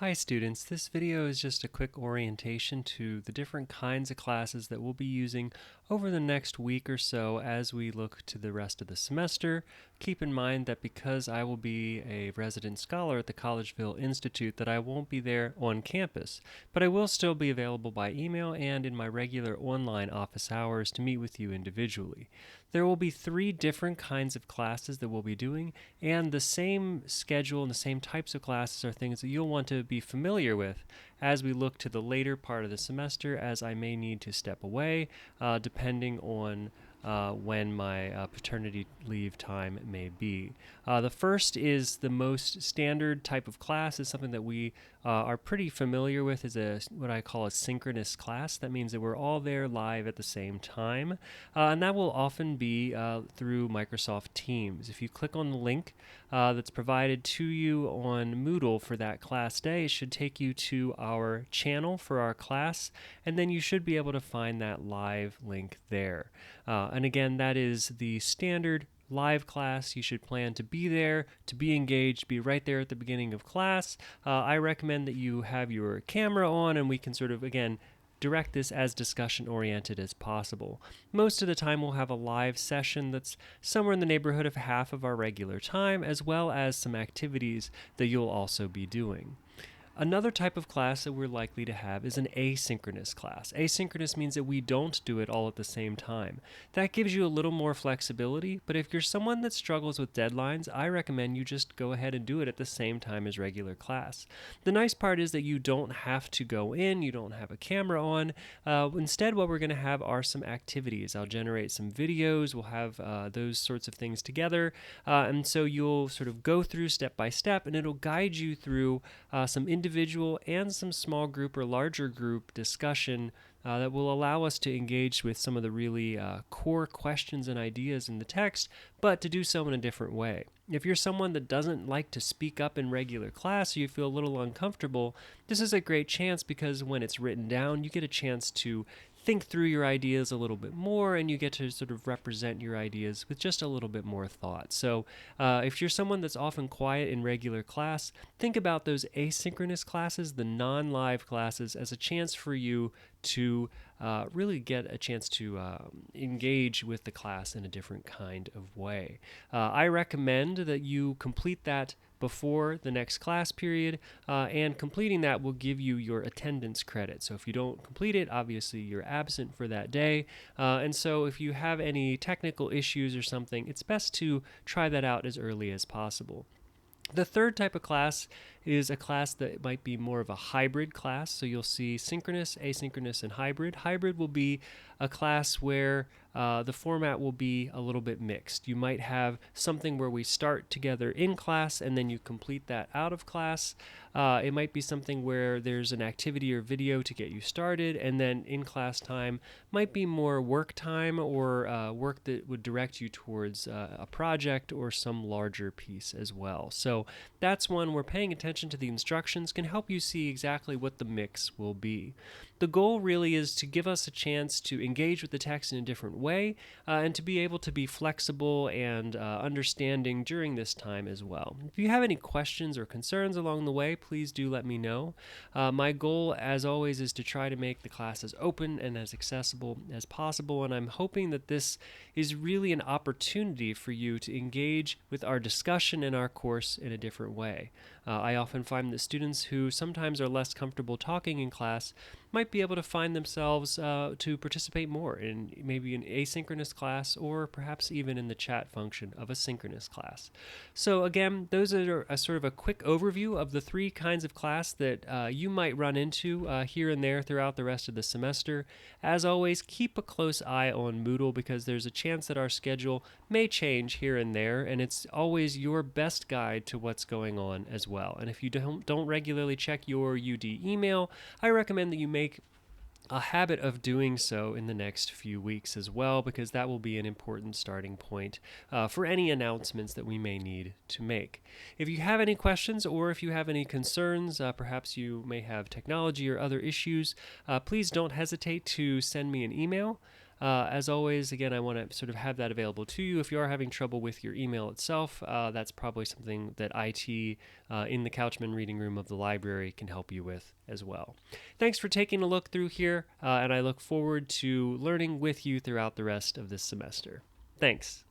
Hi students, this video is just a quick orientation to the different kinds of classes that we'll be using over the next week or so as we look to the rest of the semester. Keep in mind that because I will be a resident scholar at the Collegeville Institute that I won't be there on campus, but I will still be available by email and in my regular online office hours to meet with you individually. There will be 3 different kinds of classes that we'll be doing, and the same schedule and the same types of classes are things that you'll want to be familiar with as we look to the later part of the semester, as I may need to step away depending on when my paternity leave time may be. The first is the most standard type of class, is something that we are pretty familiar with, is what I call a synchronous class. That means that we're all there live at the same time, and that will often be through Microsoft Teams. If you click on the link that's provided to you on Moodle for that class day, it should take you to our channel for our class, and then you should be able to find that live link there. And again, that is the standard live class. You should plan to be there, to be engaged, be right there at the beginning of class. I recommend that you have your camera on and we can sort of, again, direct this as discussion oriented as possible. Most of the time we'll have a live session that's somewhere in the neighborhood of half of our regular time, as well as some activities that you'll also be doing. Another type of class that we're likely to have is an asynchronous class. Asynchronous means that we don't do it all at the same time. That gives you a little more flexibility, but if you're someone that struggles with deadlines, I recommend you just go ahead and do it at the same time as regular class. The nice part is that you don't have to go in, you don't have a camera on. Instead, what we're going to have are some activities. I'll generate some videos, we'll have those sorts of things together, and so you'll sort of go through step by step, and it'll guide you through some individual and some small group or larger group discussion that will allow us to engage with some of the really core questions and ideas in the text, but to do so in a different way. If you're someone that doesn't like to speak up in regular class or you feel a little uncomfortable, this is a great chance because when it's written down, you get a chance to think through your ideas a little bit more, and you get to sort of represent your ideas with just a little bit more thought. So if you're someone that's often quiet in regular class, think about those asynchronous classes, the non-live classes, as a chance for you to really get a chance to engage with the class in a different kind of way. I recommend that you complete that before the next class period, and completing that will give you your attendance credit. So if you don't complete it, obviously you're absent for that day, and so if you have any technical issues or something, it's best to try that out as early as possible. The third type of class is a class that might be more of a hybrid class. So you'll see synchronous, asynchronous, and hybrid. Hybrid will be a class where the format will be a little bit mixed. You might have something where we start together in class and then you complete that out of class. It might be something where there's an activity or video to get you started, and then in class time might be more work time or work that would direct you towards a project or some larger piece as well. So that's one where paying attention to the instructions can help you see exactly what the mix will be. The goal really is to give us a chance to engage with the text in a different way and to be able to be flexible and understanding during this time as well. If you have any questions or concerns along the way, please do let me know. My goal, as always, is to try to make the class as open and as accessible as possible, and I'm hoping that this is really an opportunity for you to engage with our discussion in our course in a different way. I often find that students who sometimes are less comfortable talking in class might be able to find themselves to participate more in maybe an asynchronous class or perhaps even in the chat function of a synchronous class. So again, those are a sort of a quick overview of the 3 kinds of class that you might run into here and there throughout the rest of the semester. As always, keep a close eye on Moodle because there's a chance that our schedule may change here and there, and it's always your best guide to what's going on as well. And if you don't regularly check your UD email, I recommend that you make a habit of doing so in the next few weeks as well, because that will be an important starting point for any announcements that we may need to make. If you have any questions or if you have any concerns, perhaps you may have technology or other issues, please don't hesitate to send me an email. As always, again, I want to sort of have that available to you. If you are having trouble with your email itself, that's probably something that IT in the Couchman Reading Room of the library can help you with as well. Thanks for taking a look through here, and I look forward to learning with you throughout the rest of this semester. Thanks.